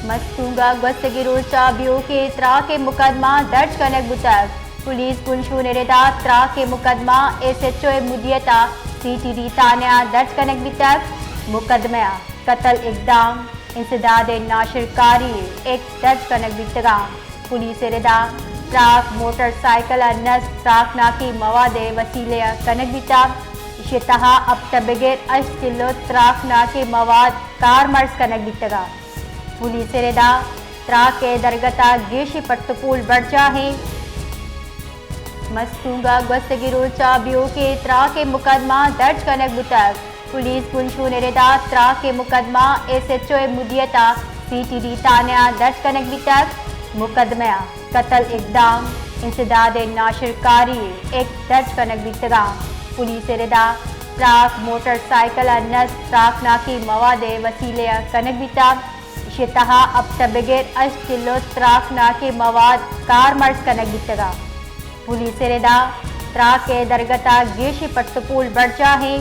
मस्तूंगा गस्तगिरोचा बियो के त्रा के मुकदमा दर्ज कनक बुतक पुलिस गुलशू नेरेदा त्रा के मुकदमा SHO मुदियता CTD तान्या दर्ज कनक बितक मुकदमा कत्ल इकदाम इंसदाद नाशरकारी एक दर्ज कनक बितगा पुलिस रेदा ट्राक मोटरसाइकिल नस ट्राक नाकी मवादे वसीले कनक बितक इशतहा अब तबगैर 8 किलो ट्राक नाके मवाद कार मर्ज कनक बितगा पुलिस रेदा ट्राक के दरगता गेशी पट्टपूल बढ़ है मस्तूंगा गस्तगिरोचा बियो के त्रा के मुकदमा दर्ज कनक बुतक पुलिस गुलशू नेरेदा त्रा के मुकदमा SHO मुदियता CTD तान्या दर्ज कनक बितक मुकदमा कत्ल इकदाम इंसदाद नाशरकारी एक दर्ज कनक बितगा पुलिस रेदा ट्राक मोटरसाइकिल नस ट्राक नाकी मवादे वसीले कनक बितक इशतहा अब तबगैर 8 किलो ट्राक नाके मवाद कार मर्ज कनक बितगा पुलिस रेदा ट्राक के दरगता गेशी पट्टपूल बढ़ है